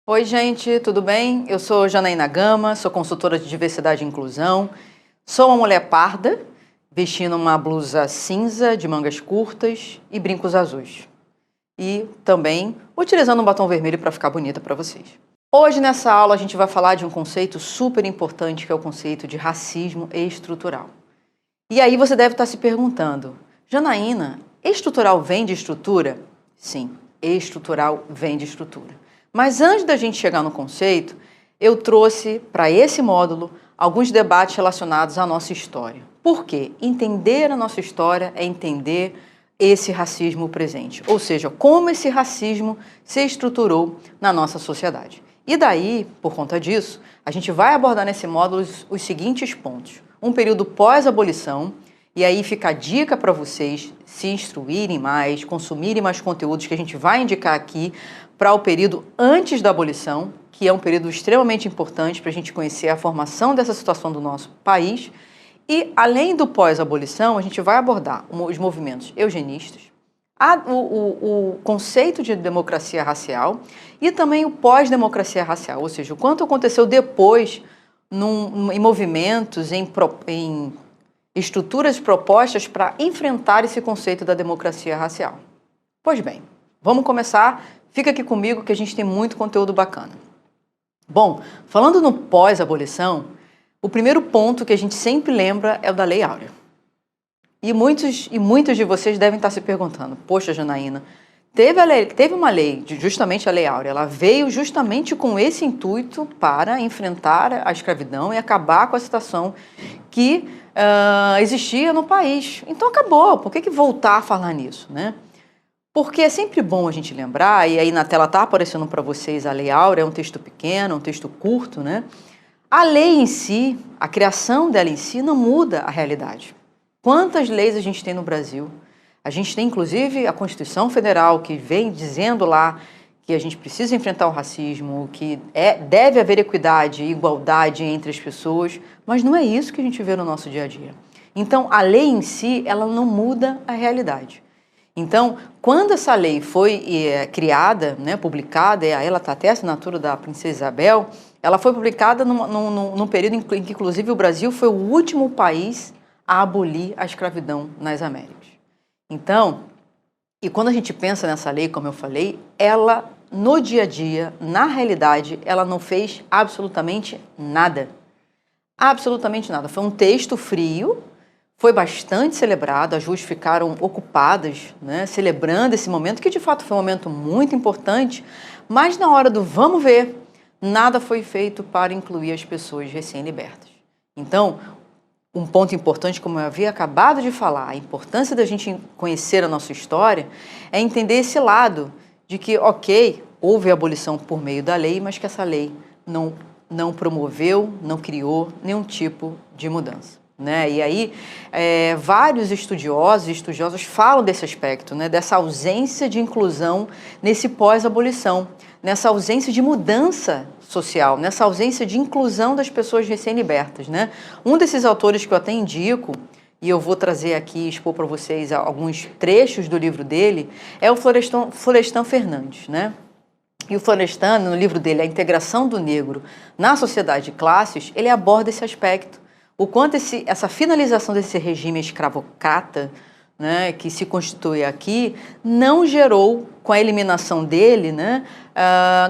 Oi, gente, tudo bem? Eu sou Janaína Gama, sou consultora de diversidade e inclusão. Sou uma mulher parda, vestindo uma blusa cinza de mangas curtas e brincos azuis. E também utilizando um batom vermelho para ficar bonita para vocês. Hoje, nessa aula, a gente vai falar de um conceito super importante, que é o conceito de racismo estrutural. E aí você deve estar se perguntando, Janaína, estrutural vem de estrutura? Sim, estrutural vem de estrutura. Mas antes da gente chegar no conceito, eu trouxe para esse módulo alguns debates relacionados à nossa história. Por quê? Entender a nossa história é entender esse racismo presente, ou seja, como esse racismo se estruturou na nossa sociedade. E daí, por conta disso, a gente vai abordar nesse módulo os seguintes pontos. Um período pós-abolição, e aí fica a dica para vocês se instruírem mais, consumirem mais conteúdos que a gente vai indicar aqui para o período antes da abolição, que é um período extremamente importante para a gente conhecer a formação dessa situação do nosso país. E, além do pós-abolição, a gente vai abordar os movimentos eugenistas, o conceito de democracia racial e também o pós-democracia racial, ou seja, o quanto aconteceu depois em movimentos, em estruturas propostas para enfrentar esse conceito da democracia racial. Pois bem, vamos começar. Fica aqui comigo que a gente tem muito conteúdo bacana. Bom, falando no pós-abolição, o primeiro ponto que a gente sempre lembra é o da Lei Áurea. E muitos de vocês devem estar se perguntando, poxa, Janaína, teve uma lei, justamente a Lei Áurea, ela veio justamente com esse intuito para enfrentar a escravidão e acabar com a situação que existia no país. Então acabou, por que voltar a falar nisso, né? Porque é sempre bom a gente lembrar, e aí na tela está aparecendo para vocês a Lei Áurea, é um texto pequeno, um texto curto, né? A lei em si, a criação dela em si, não muda a realidade. Quantas leis a gente tem no Brasil? A gente tem, inclusive, a Constituição Federal, que vem dizendo lá que a gente precisa enfrentar o racismo, que deve haver equidade e igualdade entre as pessoas, mas não é isso que a gente vê no nosso dia a dia. Então, a lei em si, ela não muda a realidade. Então, quando essa lei foi criada, né, publicada, ela está até a assinatura da Princesa Isabel, ela foi publicada num período em que, inclusive, o Brasil foi o último país a abolir a escravidão nas Américas. Então, e quando a gente pensa nessa lei, como eu falei, ela, no dia a dia, na realidade, ela não fez absolutamente nada. Absolutamente nada. Foi um texto frio. Foi bastante celebrado, as ruas ficaram ocupadas, né, celebrando esse momento, que de fato foi um momento muito importante, mas na hora do vamos ver, nada foi feito para incluir as pessoas recém-libertas. Então, um ponto importante, como eu havia acabado de falar, a importância da gente conhecer a nossa história, é entender esse lado de que, ok, houve a abolição por meio da lei, mas que essa lei não promoveu, não criou nenhum tipo de mudança. Né? E aí, vários estudiosos e estudiosas falam desse aspecto, né? Dessa ausência de inclusão nesse pós-abolição, nessa ausência de mudança social, nessa ausência de inclusão das pessoas recém-libertas. Né? Um desses autores que eu até indico, e eu vou trazer aqui, expor para vocês alguns trechos do livro dele, é o Florestan Fernandes. Né? E o Florestan, no livro dele, A Integração do Negro na Sociedade de Classes, ele aborda esse aspecto. O quanto essa finalização desse regime escravocrata, né, que se constitui aqui, não gerou, com a eliminação dele, né,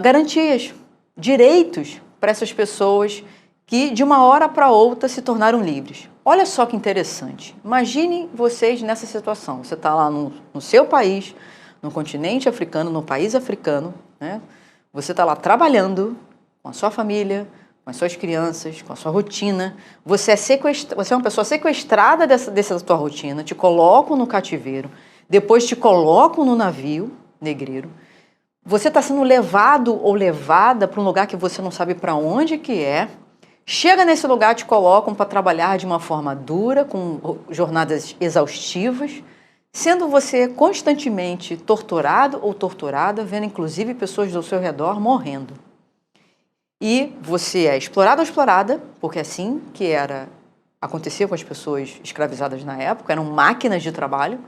garantias, direitos para essas pessoas que, de uma hora para outra, se tornaram livres. Olha só que interessante. Imaginem vocês nessa situação. Você está lá no seu país, no continente africano, no país africano, né? Você está lá trabalhando com a sua família, com as suas crianças, com a sua rotina. Você é uma pessoa sequestrada dessa tua rotina, te colocam no cativeiro, depois te colocam no navio negreiro. Você está sendo levado ou levada para um lugar que você não sabe para onde que é. Chega nesse lugar, te colocam para trabalhar de uma forma dura, com jornadas exaustivas, sendo você constantemente torturado ou torturada, vendo inclusive pessoas do seu redor morrendo. E você é explorado ou explorada, porque é assim que acontecia com as pessoas escravizadas na época, eram máquinas de trabalho,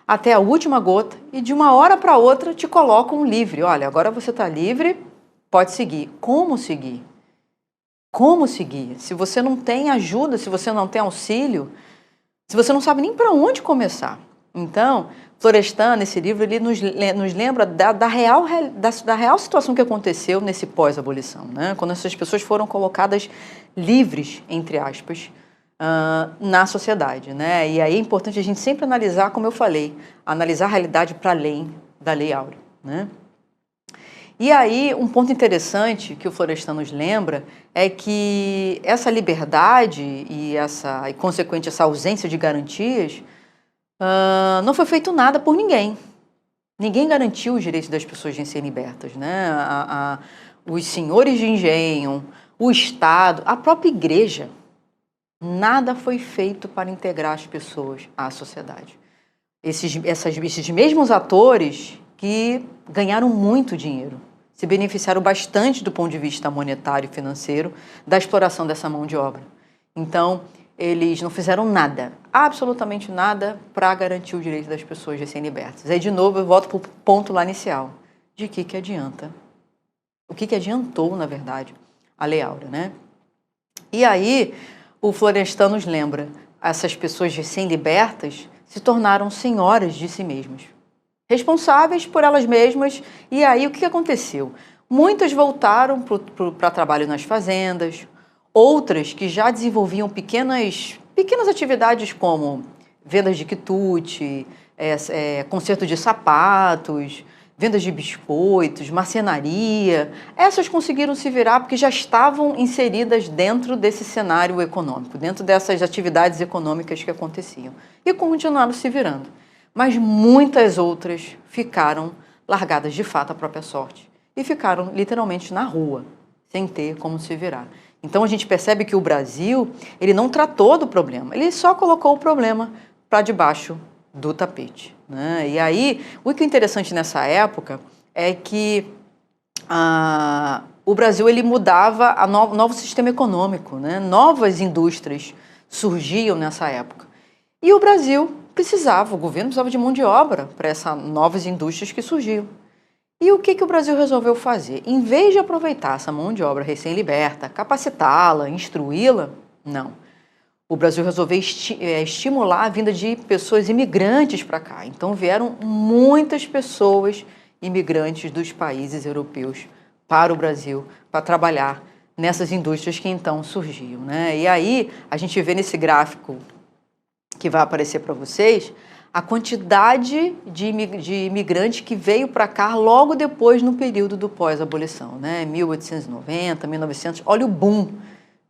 até a última gota, e de uma hora para outra te colocam livre. Olha, agora você está livre, pode seguir. Como seguir? Como seguir? Se você não tem ajuda, se você não tem auxílio, se você não sabe nem para onde começar. Então, Florestan, nesse livro, ele nos lembra da real situação que aconteceu nesse pós-abolição, né? Quando essas pessoas foram colocadas livres, entre aspas, na sociedade, né? E aí é importante a gente sempre analisar, como eu falei, analisar a realidade para além da Lei Áurea, né? E aí, um ponto interessante que o Florestan nos lembra é que essa liberdade e consequente, essa ausência de garantias não foi feito nada por ninguém. Ninguém garantiu os direitos das pessoas de serem libertas, né? Os senhores de engenho, o Estado, a própria igreja, nada foi feito para integrar as pessoas à sociedade. Esses mesmos atores que ganharam muito dinheiro, se beneficiaram bastante do ponto de vista monetário e financeiro da exploração dessa mão de obra. Então, eles não fizeram nada, absolutamente nada, para garantir o direito das pessoas de serem libertas. Aí, de novo, eu volto para o ponto lá inicial. De que adianta? O que adiantou, na verdade, a Lei Áurea, né? E aí, o Florestan nos lembra, essas pessoas recém-libertas se tornaram senhoras de si mesmas, responsáveis por elas mesmas. E aí, o que aconteceu? Muitas voltaram para trabalho nas fazendas, outras que já desenvolviam pequenas atividades como vendas de quitute, conserto de sapatos, vendas de biscoitos, marcenaria. Essas conseguiram se virar porque já estavam inseridas dentro desse cenário econômico, dentro dessas atividades econômicas que aconteciam. E continuaram se virando. Mas muitas outras ficaram largadas de fato à própria sorte e ficaram literalmente na rua, sem ter como se virar. Então a gente percebe que o Brasil, ele não tratou do problema, ele só colocou o problema para debaixo do tapete, né? E aí, o que é interessante nessa época é que o Brasil ele mudava a novo sistema econômico, né? Novas indústrias surgiam nessa época. E o Brasil precisava, o governo precisava de mão de obra para essas novas indústrias que surgiam. E o que o Brasil resolveu fazer? Em vez de aproveitar essa mão de obra recém-liberta, capacitá-la, instruí-la, não. O Brasil resolveu estimular a vinda de pessoas imigrantes para cá. Então vieram muitas pessoas imigrantes dos países europeus para o Brasil para trabalhar nessas indústrias que então surgiam, né? E aí a gente vê nesse gráfico que vai aparecer para vocês a quantidade de imigrantes que veio para cá logo depois no período do pós-abolição, né? 1890, 1900, olha o boom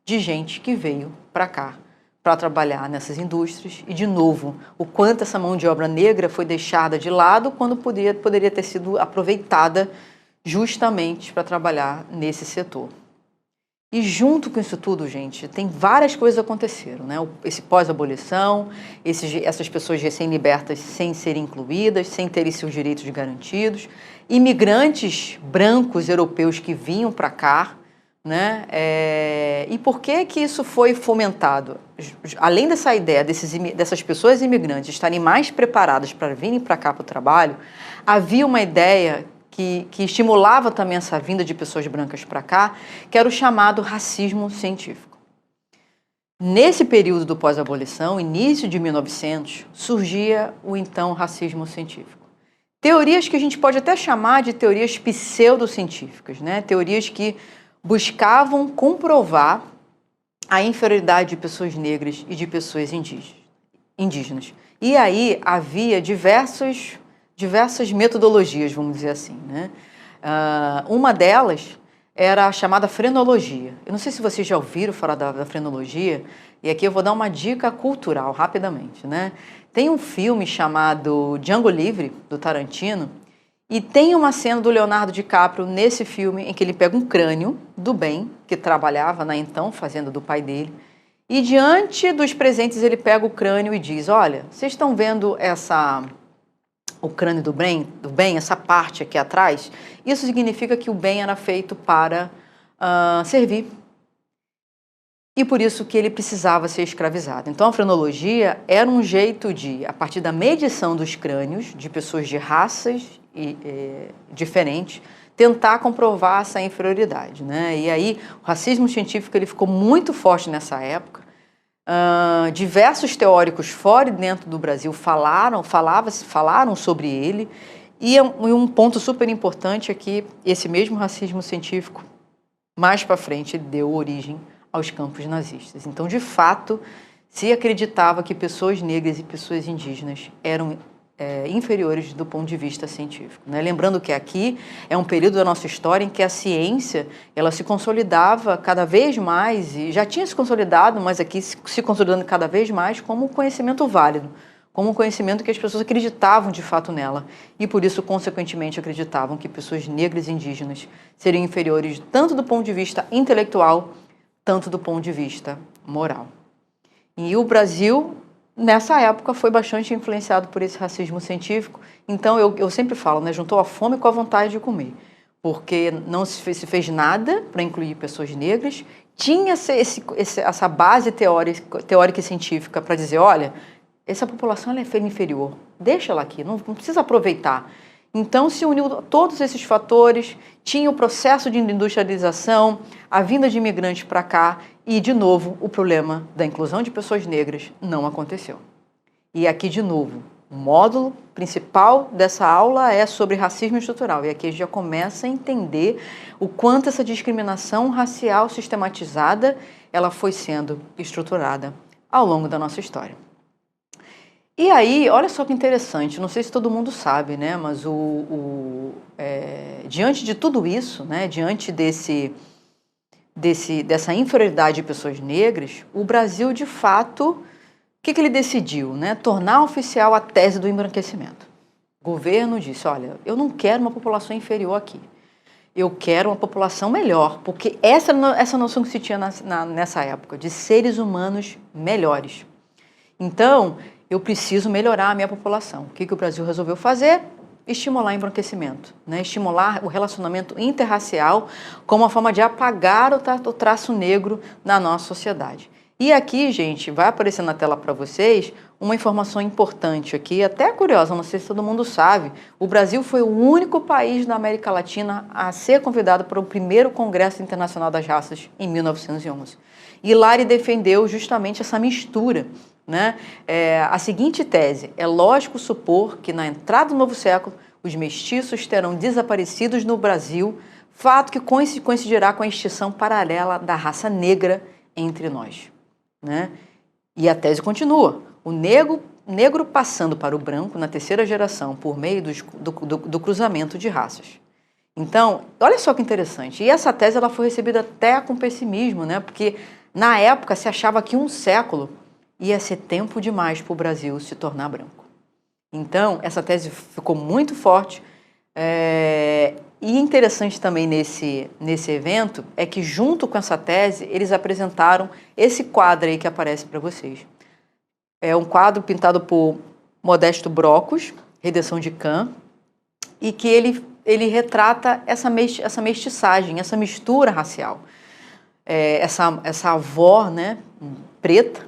de gente que veio para cá para trabalhar nessas indústrias e, de novo, o quanto essa mão de obra negra foi deixada de lado quando poderia ter sido aproveitada justamente para trabalhar nesse setor. E junto com isso tudo, gente, tem várias coisas aconteceram, né? Esse pós-abolição, essas pessoas recém-libertas sem serem incluídas, sem terem seus direitos garantidos, imigrantes brancos europeus que vinham para cá, né? E por que isso foi fomentado? Além dessa ideia dessas pessoas imigrantes estarem mais preparadas para virem para cá para o trabalho, havia uma ideia que estimulava também essa vinda de pessoas brancas para cá, que era o chamado racismo científico. Nesse período do pós-abolição, início de 1900, surgia o então racismo científico. Teorias que a gente pode até chamar de teorias pseudocientíficas, né? Teorias que buscavam comprovar a inferioridade de pessoas negras e de pessoas indígenas. E aí havia diversas metodologias, vamos dizer assim, né? Uma delas era a chamada frenologia. Eu não sei se vocês já ouviram falar da frenologia, e aqui eu vou dar uma dica cultural, rapidamente, né? Tem um filme chamado Django Livre, do Tarantino, e tem uma cena do Leonardo DiCaprio nesse filme em que ele pega um crânio do bem, que trabalhava na então fazenda do pai dele, e diante dos presentes ele pega o crânio e diz: olha, vocês estão vendo o crânio do bem, essa parte aqui atrás? Isso significa que o bem era feito para servir. E por isso que ele precisava ser escravizado. Então a frenologia era um jeito de, a partir da medição dos crânios de pessoas de raças diferentes, tentar comprovar essa inferioridade, né? E aí o racismo científico ele ficou muito forte nessa época. Diversos teóricos fora e dentro do Brasil falaram sobre ele. E um ponto super importante é que esse mesmo racismo científico, mais para frente, ele deu origem aos campos nazistas. Então, de fato, se acreditava que pessoas negras e pessoas indígenas eram inferiores do ponto de vista científico, né? Lembrando que aqui é um período da nossa história em que a ciência ela se consolidava cada vez mais, e já tinha se consolidado, mas aqui se consolidando cada vez mais como conhecimento válido, como um conhecimento que as pessoas acreditavam de fato nela e por isso, consequentemente, acreditavam que pessoas negras e indígenas seriam inferiores tanto do ponto de vista intelectual, tanto do ponto de vista moral. E o Brasil, nessa época, foi bastante influenciado por esse racismo científico. Então, eu sempre falo, né, juntou a fome com a vontade de comer, porque não se fez nada para incluir pessoas negras, tinha essa base teórica e científica para dizer, olha, essa população ela é inferior, deixa ela aqui, não precisa aproveitar. Então, se uniu todos esses fatores, tinha o processo de industrialização, a vinda de imigrantes para cá e, de novo, o problema da inclusão de pessoas negras não aconteceu. E aqui, de novo, o módulo principal dessa aula é sobre racismo estrutural. E aqui a gente já começa a entender o quanto essa discriminação racial sistematizada ela foi sendo estruturada ao longo da nossa história. E aí, olha só que interessante, não sei se todo mundo sabe, né, mas diante de tudo isso, né, diante dessa inferioridade de pessoas negras, o Brasil, de fato, o que ele decidiu? Né, tornar oficial a tese do embranquecimento. O governo disse, olha, eu não quero uma população inferior aqui, eu quero uma população melhor, porque essa noção que se tinha nessa época, de seres humanos melhores. Então, eu preciso melhorar a minha população. O que o Brasil resolveu fazer? Estimular o embranquecimento, né? Estimular o relacionamento interracial como uma forma de apagar o traço negro na nossa sociedade. E aqui, gente, vai aparecer na tela para vocês uma informação importante aqui, até curiosa, não sei se todo mundo sabe, o Brasil foi o único país da América Latina a ser convidado para o primeiro Congresso Internacional das Raças em 1911. E lá ele defendeu justamente essa mistura, né? A seguinte tese, é lógico supor que na entrada do novo século os mestiços terão desaparecido no Brasil, fato que coincidirá com a extinção paralela da raça negra entre nós, né? E a tese continua, o negro passando para o branco na terceira geração por meio do cruzamento de raças. Então, olha só que interessante, e essa tese ela foi recebida até com pessimismo, né? Porque na época se achava que um século ia ser tempo demais para o Brasil se tornar branco. Então, essa tese ficou muito forte. E interessante também nesse evento é que, junto com essa tese, eles apresentaram esse quadro aí que aparece para vocês. É um quadro pintado por Modesto Brocos, Redenção de Cã, e que ele retrata essa mestiçagem, essa mistura racial. Essa avó, né, preta,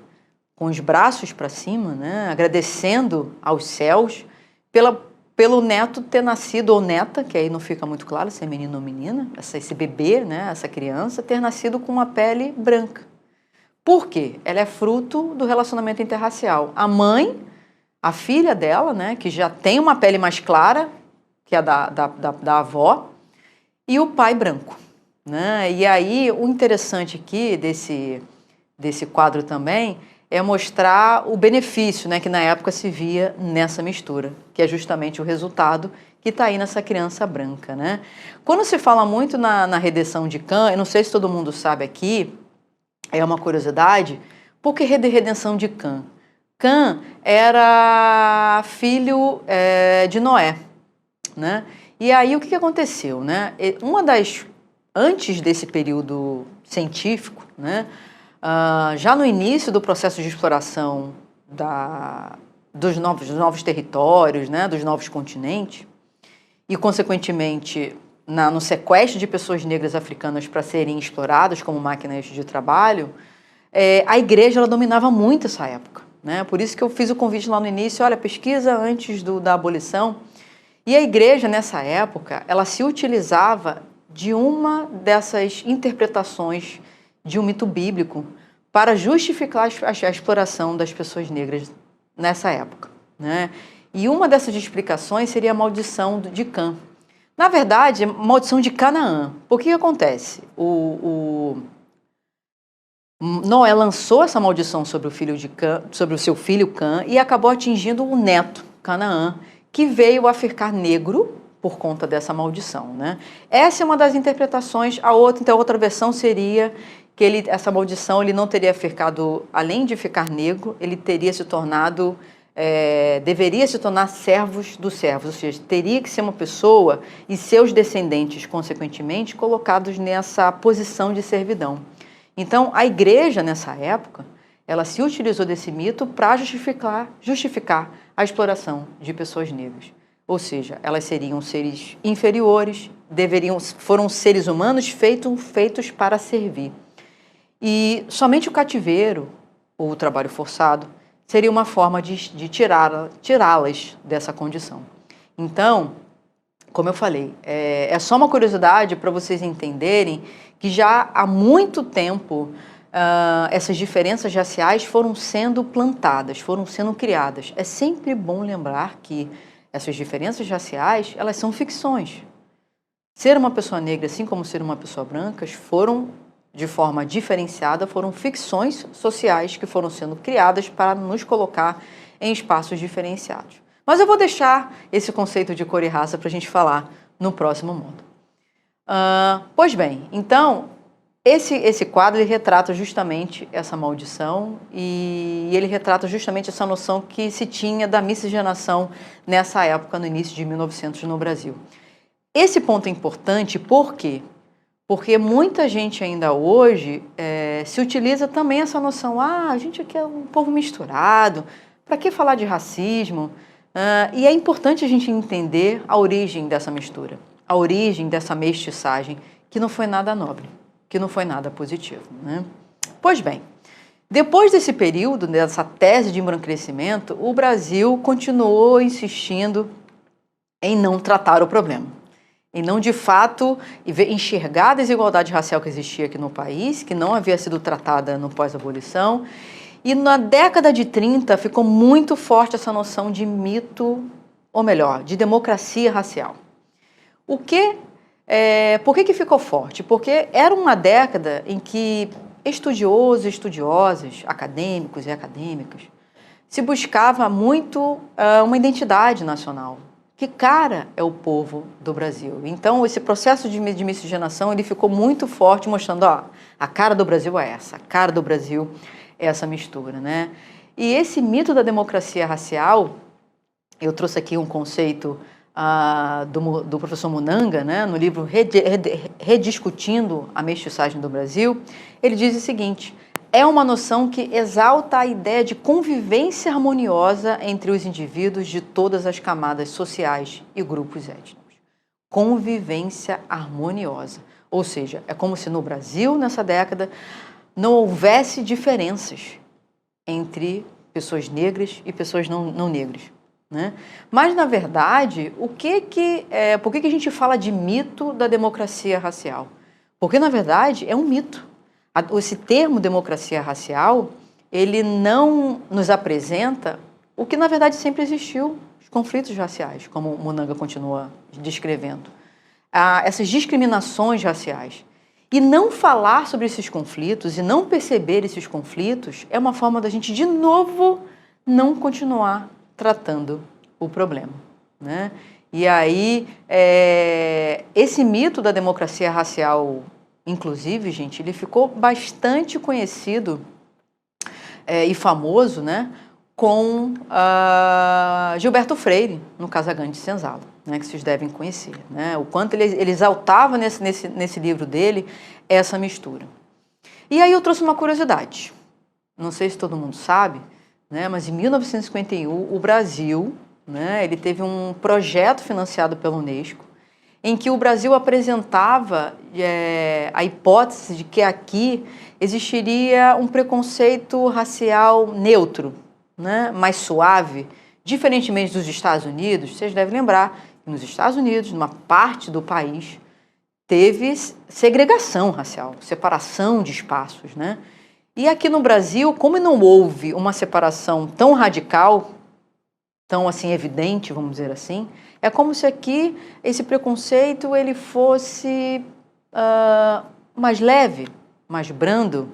com os braços para cima, né, agradecendo aos céus pelo neto ter nascido, ou neta, que aí não fica muito claro se é menino ou menina, esse bebê, né, essa criança, ter nascido com uma pele branca. Por quê? Ela é fruto do relacionamento interracial. A mãe, a filha dela, né, que já tem uma pele mais clara, que é a da avó, e o pai branco, né? E aí, o interessante aqui desse quadro também é mostrar o benefício, né, que na época se via nessa mistura, que é justamente o resultado que está aí nessa criança branca, né? Quando se fala muito na redenção de Cã, eu não sei se todo mundo sabe aqui, é uma curiosidade, por que redenção de Cã? Cã era filho de Noé, né? E aí o que aconteceu, né? Antes desse período científico, né? Já no início do processo de exploração dos novos territórios, né, dos novos continentes, e, consequentemente, no sequestro de pessoas negras africanas para serem exploradas como máquinas de trabalho, a igreja ela dominava muito essa época, né? Por isso que eu fiz o convite lá no início, olha, pesquisa antes da abolição, E a igreja, nessa época, ela se utilizava de uma dessas interpretações de um mito bíblico para justificar a exploração das pessoas negras nessa época, né? E uma dessas explicações seria a maldição de Cã. Na verdade, maldição de Canaã. Por que acontece? Noé lançou essa maldição sobre o seu filho Cã e acabou atingindo o neto, Canaã, que veio a ficar negro por conta dessa maldição, né? Essa é uma das interpretações. A outra versão seria que essa maldição ele não teria ficado, além de ficar negro, ele teria se tornado, deveria se tornar servos dos servos, ou seja, teria que ser uma pessoa e seus descendentes, consequentemente, colocados nessa posição de servidão. Então, a igreja, nessa época, ela se utilizou desse mito para justificar a exploração de pessoas negras. Ou seja, elas seriam seres inferiores, foram seres humanos feitos para servir. E somente o cativeiro, ou o trabalho forçado, seria uma forma de tirá-las dessa condição. Então, como eu falei, é só uma curiosidade para vocês entenderem que já há muito tempo essas diferenças raciais foram sendo plantadas, foram sendo criadas. É sempre bom lembrar que essas diferenças raciais, elas são ficções. Ser uma pessoa negra, assim como ser uma pessoa branca, de forma diferenciada, foram ficções sociais que foram sendo criadas para nos colocar em espaços diferenciados. Mas eu vou deixar esse conceito de cor e raça para a gente falar no próximo módulo. Pois bem, então, esse quadro ele retrata justamente essa maldição e ele retrata justamente essa noção que se tinha da miscigenação nessa época, no início de 1900 no Brasil. Esse ponto é importante por quê? Porque muita gente ainda hoje se utiliza também essa noção, a gente aqui é um povo misturado, para que falar de racismo? E é importante a gente entender a origem dessa mistura, a origem dessa mestiçagem, que não foi nada nobre, que não foi nada positivo, né? Pois bem, depois desse período, dessa tese de embranquecimento, o Brasil continuou insistindo em não tratar o problema, em não, de fato, enxergar a desigualdade racial que existia aqui no país, que não havia sido tratada no pós-abolição. E na década de 30 ficou muito forte essa noção de mito, ou melhor, de democracia racial. Por que ficou forte? Porque era uma década em que estudiosos e estudiosas, acadêmicos e acadêmicas, se buscava muito uma identidade nacional. Que cara é o povo do Brasil? Então, esse processo de miscigenação ele ficou muito forte, mostrando, a cara do Brasil é essa, a cara do Brasil é essa mistura, né? E esse mito da democracia racial, eu trouxe aqui um conceito do professor Munanga, né, no livro Rediscutindo a Mestiçagem do Brasil, ele diz o seguinte: é uma noção que exalta a ideia de convivência harmoniosa entre os indivíduos de todas as camadas sociais e grupos étnicos. Convivência harmoniosa. Ou seja, é como se no Brasil, nessa década, não houvesse diferenças entre pessoas negras e pessoas não negras, né? Mas, na verdade, por que a gente fala de mito da democracia racial? Porque, na verdade, é um mito. Esse termo democracia racial, ele não nos apresenta o que, na verdade, sempre existiu, os conflitos raciais, como o Munanga continua descrevendo. Essas discriminações raciais. E não falar sobre esses conflitos e não perceber esses conflitos é uma forma da gente, de novo, não continuar tratando o problema, né? E aí, esse mito da democracia racial, inclusive, gente, ele ficou bastante conhecido e famoso, né, com Gilberto Freire, no Casagrande Senzala, né, que vocês devem conhecer, né, o quanto ele exaltava nesse livro dele essa mistura. E aí eu trouxe uma curiosidade, não sei se todo mundo sabe, né, mas em 1951 o Brasil, né, ele teve um projeto financiado pela Unesco, em que o Brasil apresentava a hipótese de que aqui existiria um preconceito racial neutro, né, mais suave, diferentemente dos Estados Unidos. Vocês devem lembrar nos Estados Unidos, numa parte do país, teve segregação racial, separação de espaços, né? E aqui no Brasil, como não houve uma separação tão radical, tão assim evidente, vamos dizer assim, é como se aqui esse preconceito ele fosse mais leve, mais brando.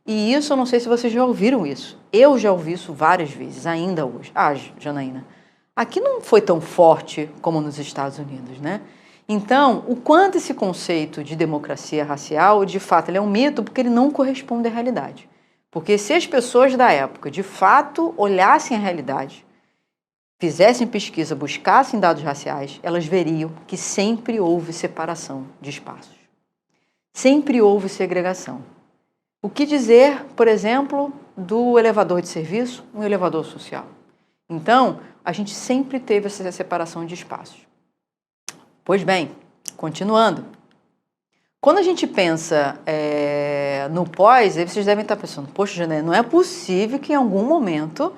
E isso, eu não sei se vocês já ouviram isso. Eu já ouvi isso várias vezes, ainda hoje. Janaína, aqui não foi tão forte como nos Estados Unidos, né? Então, o quanto esse conceito de democracia racial, de fato, ele é um mito porque ele não corresponde à realidade. Porque se as pessoas da época, de fato, olhassem a realidade, fizessem pesquisa, buscassem dados raciais, elas veriam que sempre houve separação de espaços. Sempre houve segregação. O que dizer, por exemplo, do elevador de serviço, um elevador social? Então, a gente sempre teve essa separação de espaços. Pois bem, continuando. Quando a gente pensa no pós, aí vocês devem estar pensando, poxa, Janaína, não é possível que em algum momento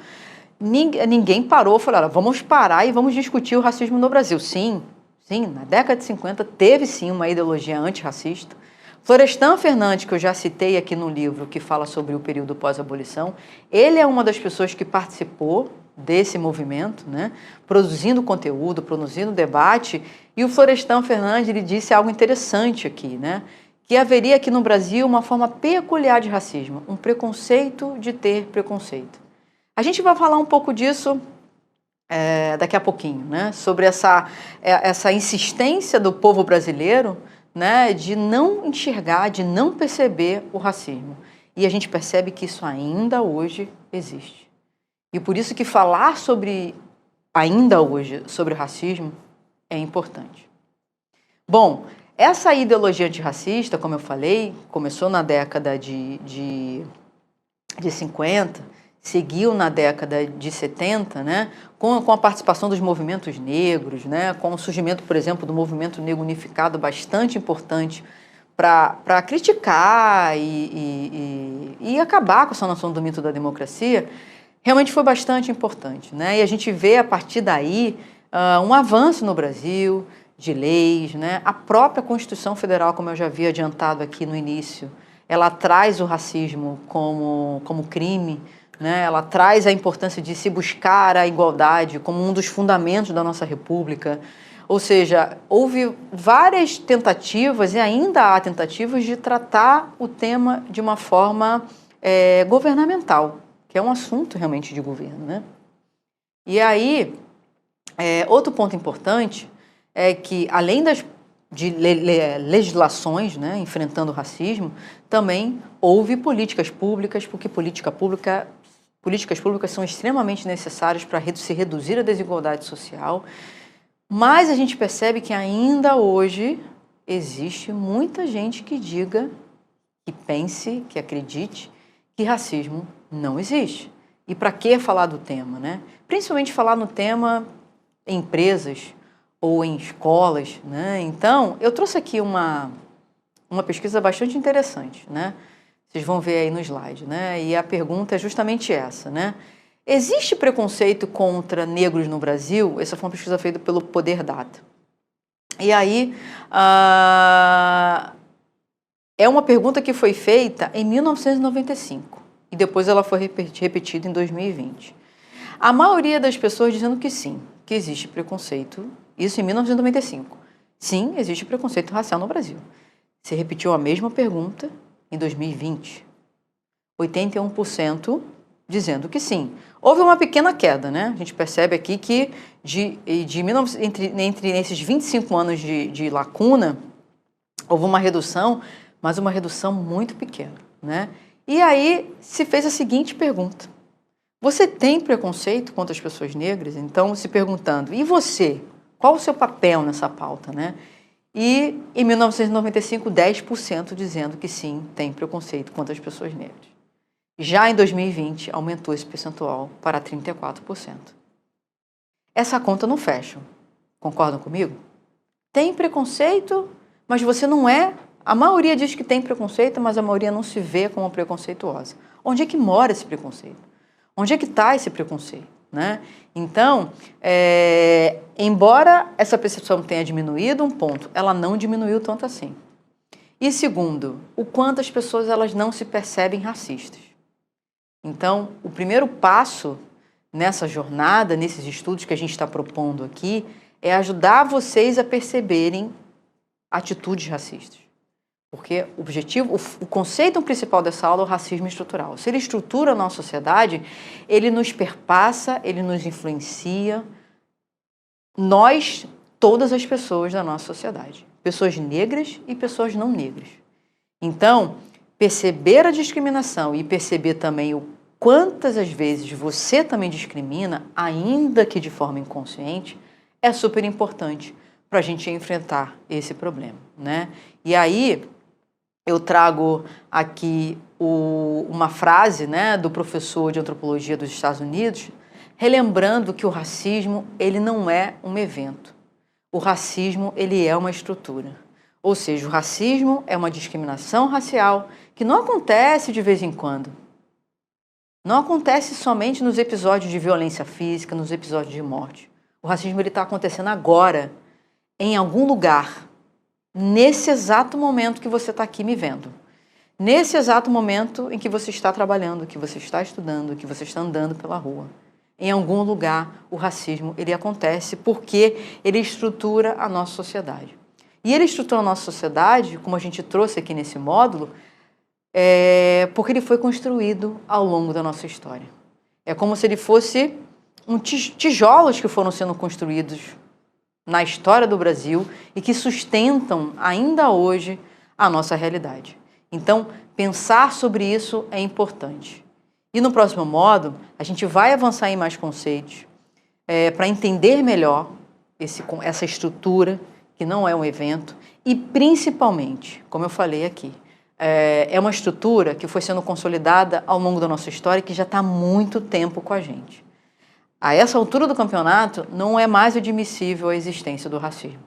ninguém parou e falou, vamos parar e vamos discutir o racismo no Brasil. Sim, na década de 50 teve sim uma ideologia antirracista. Florestan Fernandes, que eu já citei aqui no livro, que fala sobre o período pós-abolição, ele é uma das pessoas que participou desse movimento, né, produzindo conteúdo, produzindo debate, e o Florestan Fernandes ele disse algo interessante aqui, né, que haveria aqui no Brasil uma forma peculiar de racismo, um preconceito de ter preconceito. A gente vai falar um pouco disso daqui a pouquinho, né, sobre essa insistência do povo brasileiro, né, de não enxergar, de não perceber o racismo. E a gente percebe que isso ainda hoje existe. E por isso que falar ainda hoje, sobre racismo é importante. Bom, essa ideologia antirracista, como eu falei, começou na década de 50, seguiu na década de 70, né, com a participação dos movimentos negros, né, com o surgimento, por exemplo, do movimento negro unificado, bastante importante para criticar e acabar com essa noção do mito da democracia, realmente foi bastante importante, né, e a gente vê a partir daí um avanço no Brasil de leis, né, a própria Constituição Federal, como eu já havia adiantado aqui no início, ela traz o racismo como crime, né? Ela traz a importância de se buscar a igualdade como um dos fundamentos da nossa República. Ou seja, houve várias tentativas e ainda há tentativas de tratar o tema de uma forma governamental, que é um assunto realmente de governo, né? E aí, outro ponto importante é que, além de legislações, né, enfrentando o racismo, também houve políticas públicas, porque políticas públicas são extremamente necessárias para se reduzir a desigualdade social, mas a gente percebe que ainda hoje existe muita gente que diga, que pense, que acredite que racismo não existe. E para que falar do tema, né? Principalmente falar no tema em empresas ou em escolas, né? Então, eu trouxe aqui uma pesquisa bastante interessante, né? Vocês vão ver aí no slide, né? E a pergunta é justamente essa, né? Existe preconceito contra negros no Brasil? Essa foi uma pesquisa feita pelo Poder Data. E aí, é uma pergunta que foi feita em 1995 e depois ela foi repetida em 2020. A maioria das pessoas dizendo que sim, que existe preconceito, isso em 1995. Sim, existe preconceito racial no Brasil. Se repetiu a mesma pergunta em 2020. 81% dizendo que sim. Houve uma pequena queda, né? A gente percebe aqui que entre esses 25 anos de lacuna, houve uma redução, mas uma redução muito pequena, né? E aí se fez a seguinte pergunta: você tem preconceito contra as pessoas negras? Então, se perguntando, e você? Qual o seu papel nessa pauta, né? E em 1995, 10% dizendo que sim, tem preconceito contra as pessoas negras. Já em 2020, aumentou esse percentual para 34%. Essa conta não fecha. Concordam comigo? Tem preconceito, mas você não é... A maioria diz que tem preconceito, mas a maioria não se vê como preconceituosa. Onde é que mora esse preconceito? Onde é que está esse preconceito? né? Então, embora essa percepção tenha diminuído um ponto, ela não diminuiu tanto assim. E segundo, o quanto as pessoas elas não se percebem racistas. Então, o primeiro passo nessa jornada, nesses estudos que a gente está propondo aqui, é ajudar vocês a perceberem atitudes racistas. Porque o objetivo, o conceito principal dessa aula é o racismo estrutural. Se ele estrutura a nossa sociedade, ele nos perpassa, ele nos influencia, nós, todas as pessoas da nossa sociedade. Pessoas negras e pessoas não negras. Então, perceber a discriminação e perceber também o quantas as vezes você também discrimina, ainda que de forma inconsciente, é super importante para a gente enfrentar esse problema, né? E aí, eu trago aqui uma frase, né, do professor de antropologia dos Estados Unidos, relembrando que o racismo ele não é um evento. O racismo ele é uma estrutura. Ou seja, o racismo é uma discriminação racial que não acontece de vez em quando. Não acontece somente nos episódios de violência física, nos episódios de morte. O racismo está acontecendo agora, em algum lugar, nesse exato momento que você está aqui me vendo. Nesse exato momento em que você está trabalhando, que você está estudando, que você está andando pela rua. Em algum lugar, o racismo ele acontece porque ele estrutura a nossa sociedade. E ele estrutura a nossa sociedade, como a gente trouxe aqui nesse módulo, porque ele foi construído ao longo da nossa história. É como se ele fosse tijolos que foram sendo construídos na história do Brasil e que sustentam ainda hoje a nossa realidade. Então, pensar sobre isso é importante. E no próximo módulo, a gente vai avançar em mais conceitos para entender melhor essa estrutura, que não é um evento, e principalmente, como eu falei aqui, é uma estrutura que foi sendo consolidada ao longo da nossa história e que já está há muito tempo com a gente. A essa altura do campeonato, não é mais admissível a existência do racismo.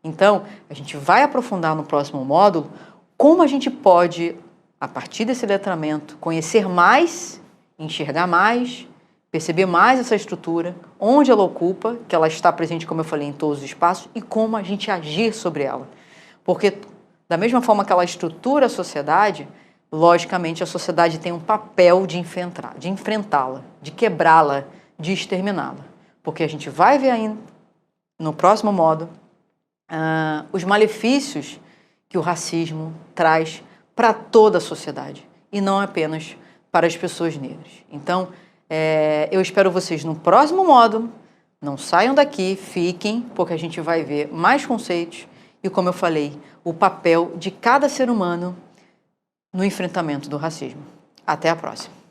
Então, a gente vai aprofundar no próximo módulo como a gente pode, a partir desse letramento, conhecer mais, enxergar mais, perceber mais essa estrutura, onde ela ocupa, que ela está presente, como eu falei, em todos os espaços, e como a gente agir sobre ela. Porque, da mesma forma que ela estrutura a sociedade, logicamente a sociedade tem um papel de enfrentá-la, de quebrá-la, de exterminá-la. Porque a gente vai ver ainda, no próximo módulo, os malefícios que o racismo traz para toda a sociedade, e não apenas para as pessoas negras. Então, eu espero vocês no próximo módulo. Não saiam daqui, fiquem, porque a gente vai ver mais conceitos e, como eu falei, o papel de cada ser humano no enfrentamento do racismo. Até a próxima!